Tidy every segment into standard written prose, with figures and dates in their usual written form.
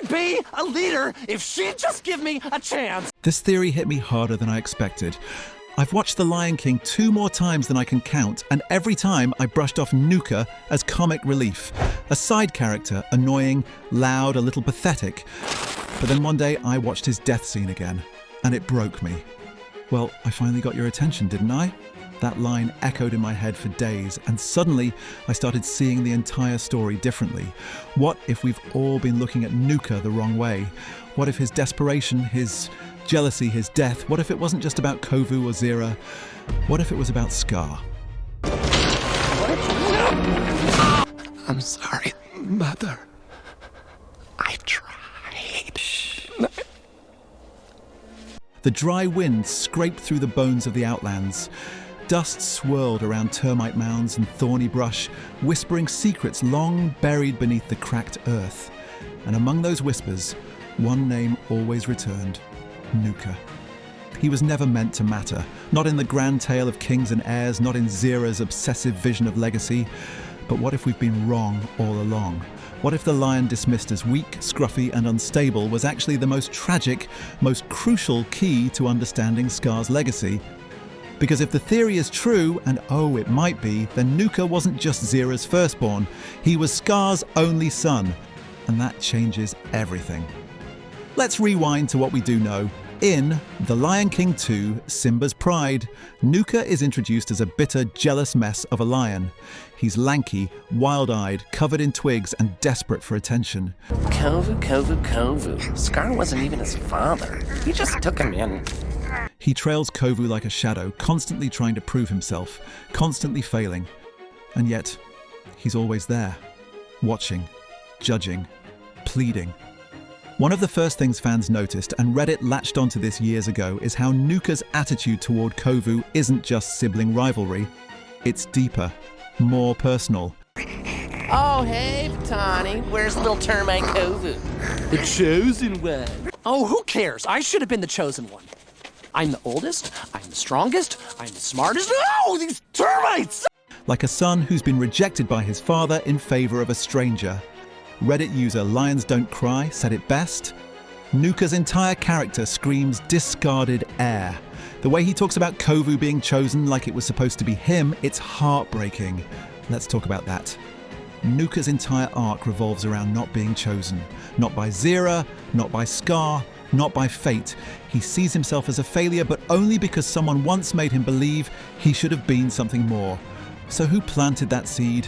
could be a leader if she'd just give me a chance. This theory hit me harder than I expected. I've watched The Lion King 2 more times than I can count, and every time I brushed off Nuka as comic relief. A side character, annoying, loud, a little pathetic. But then one day I watched his death scene again, and it broke me. Well, I finally got your attention, didn't I? That line echoed in my head for days, and suddenly I started seeing the entire story differently. What if we've all been looking at Nuka the wrong way? What if his desperation, his jealousy, his death, what if it wasn't just about Kovu or Zira? What if it was about Scar? I'm sorry, Mother. I tried. The dry wind scraped through the bones of the Outlands. Dust swirled around termite mounds and thorny brush, whispering secrets long buried beneath the cracked earth. And among those whispers, one name always returned: Nuka. He was never meant to matter, not in the grand tale of kings and heirs, not in Zira's obsessive vision of legacy. But what if we've been wrong all along? What if the lion dismissed as weak, scruffy and unstable was actually the most tragic, most crucial key to understanding Scar's legacy? Because if the theory is true, and oh, it might be, then Nuka wasn't just Zira's firstborn. He was Scar's only son. And that changes everything. Let's rewind to what we do know. In The Lion King 2, Simba's Pride, Nuka is introduced as a bitter, jealous mess of a lion. He's lanky, wild-eyed, covered in twigs and desperate for attention. Kovu. Scar wasn't even his father. He just took him in. He trails Kovu like a shadow, constantly trying to prove himself, constantly failing. And yet, he's always there, watching, judging, pleading. One of the first things fans noticed, and Reddit latched onto this years ago, is how Nuka's attitude toward Kovu isn't just sibling rivalry. It's deeper, more personal. Oh, hey, Tawny. Where's little termite Kovu? The chosen one. Oh, who cares? I should have been the chosen one. I'm the oldest, I'm the strongest, I'm the smartest. No, these termites! Like a son who's been rejected by his father in favor of a stranger. Reddit user Lions Don't Cry said it best. Nuka's entire character screams discarded heir. The way he talks about Kovu being chosen like it was supposed to be him, it's heartbreaking. Let's talk about that. Nuka's entire arc revolves around not being chosen. Not by Zira, not by Scar, not by fate. He sees himself as a failure, but only because someone once made him believe he should have been something more. So who planted that seed?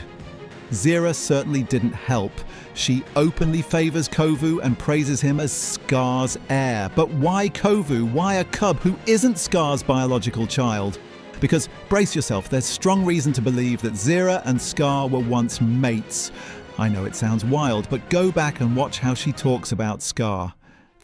Zira certainly didn't help. She openly favors Kovu and praises him as Scar's heir. But why Kovu? Why a cub who isn't Scar's biological child? Because, brace yourself, there's strong reason to believe that Zira and Scar were once mates. I know it sounds wild, but go back and watch how she talks about Scar.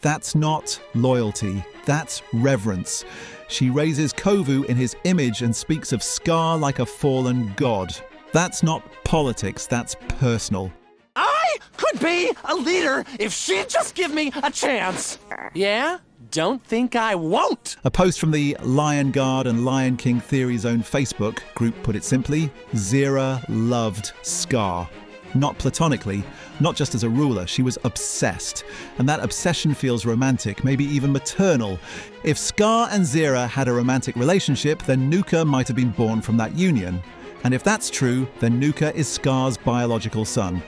That's not loyalty, that's reverence. She raises Kovu in his image and speaks of Scar like a fallen god. That's not politics, that's personal. I could be a leader if she'd just give me a chance. Yeah? Don't think I won't. A post from the Lion Guard and Lion King Theory Zone Facebook group put it simply: Zira loved Scar. Not platonically, not just as a ruler, she was obsessed. And that obsession feels romantic, maybe even maternal. If Scar and Zira had a romantic relationship, then Nuka might have been born from that union. And if that's true, then Nuka is Scar's biological son.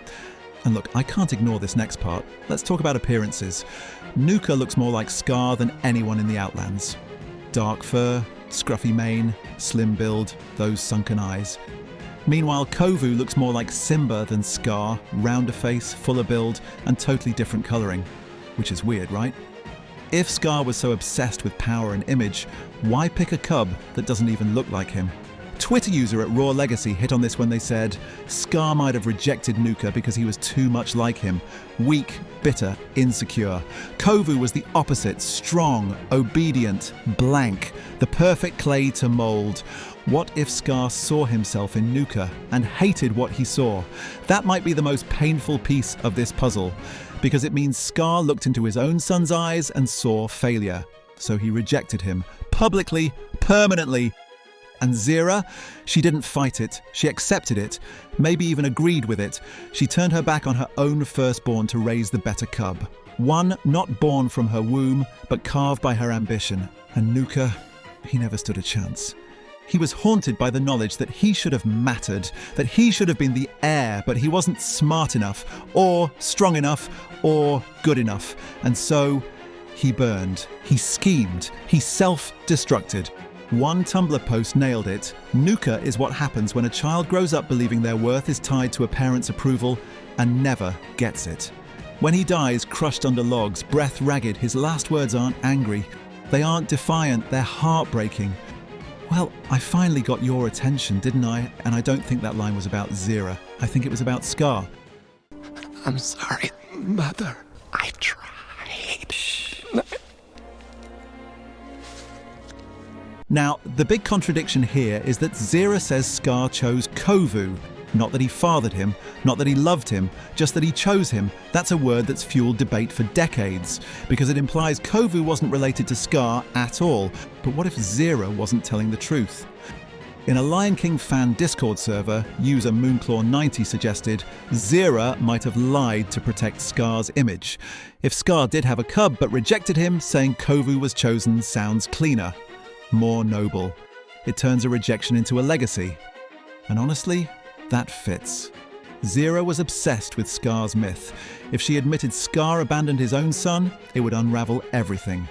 And look, I can't ignore this next part. Let's talk about appearances. Nuka looks more like Scar than anyone in the Outlands. Dark fur, scruffy mane, slim build, those sunken eyes. Meanwhile, Kovu looks more like Simba than Scar, rounder face, fuller build, and totally different colouring. Which is weird, right? If Scar was so obsessed with power and image, why pick a cub that doesn't even look like him? Twitter user at Raw Legacy hit on this when they said, Scar might have rejected Nuka because he was too much like him. Weak, bitter, insecure. Kovu was the opposite, strong, obedient, blank, the perfect clay to mould. What if Scar saw himself in Nuka and hated what he saw? That might be the most painful piece of this puzzle, because it means Scar looked into his own son's eyes and saw failure. So he rejected him, publicly, permanently. And Zira, she didn't fight it. She accepted it, maybe even agreed with it. She turned her back on her own firstborn to raise the better cub. One not born from her womb, but carved by her ambition. And Nuka, he never stood a chance. He was haunted by the knowledge that he should have mattered, that he should have been the heir, but he wasn't smart enough, or strong enough, or good enough. And so he burned, he schemed, he self-destructed. One Tumblr post nailed it. Nuka is what happens when a child grows up believing their worth is tied to a parent's approval and never gets it. When he dies crushed under logs, breath ragged, his last words aren't angry. They aren't defiant, they're heartbreaking. Well, I finally got your attention, didn't I? And I don't think that line was about Zira. I think it was about Scar. I'm sorry, Mother. I tried. Now, the big contradiction here is that Zira says Scar chose Kovu. Not that he fathered him, not that he loved him, just that he chose him. That's a word that's fueled debate for decades, because it implies Kovu wasn't related to Scar at all. But what if Zira wasn't telling the truth? In a Lion King fan Discord server, user Moonclaw90 suggested Zira might have lied to protect Scar's image. If Scar did have a cub but rejected him, saying Kovu was chosen sounds cleaner, more noble. It turns a rejection into a legacy. And honestly, that fits. Zira was obsessed with Scar's myth. If she admitted Scar abandoned his own son, it would unravel everything.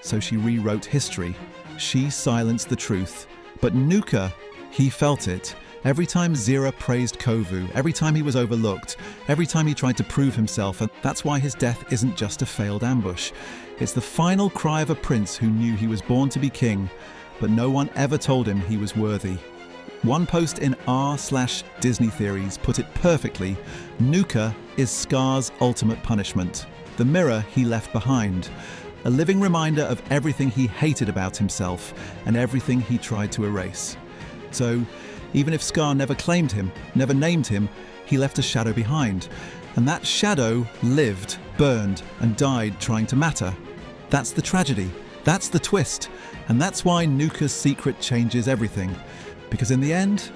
So she rewrote history. She silenced the truth. But Nuka, he felt it. Every time Zira praised Kovu, every time he was overlooked, every time he tried to prove himself, and that's why his death isn't just a failed ambush. It's the final cry of a prince who knew he was born to be king, but no one ever told him he was worthy. One post in r/Disney Theories put it perfectly. Nuka is Scar's ultimate punishment, the mirror he left behind, a living reminder of everything he hated about himself and everything he tried to erase. So, even if Scar never claimed him, never named him, he left a shadow behind. And that shadow lived, burned, and died trying to matter. That's the tragedy. That's the twist. And that's why Nuka's secret changes everything. Because in the end,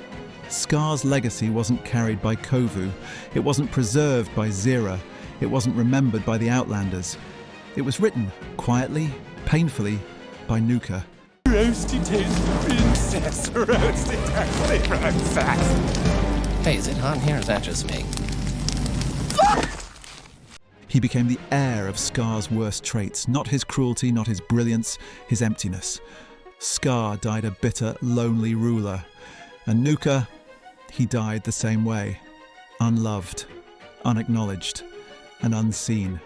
Scar's legacy wasn't carried by Kovu. It wasn't preserved by Zira. It wasn't remembered by the Outlanders. It was written, quietly, painfully, by Nuka. Roasty toast princess, roasty toast princess. Hey, is it hot in here or is that just me? He became the heir of Scar's worst traits, not his cruelty, not his brilliance, his emptiness. Scar died a bitter, lonely ruler. And Nuka, he died the same way. Unloved, unacknowledged, and unseen.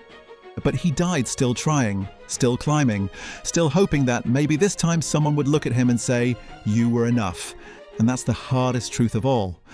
But he died still trying, still climbing, still hoping that maybe this time someone would look at him and say, "You were enough." And that's the hardest truth of all.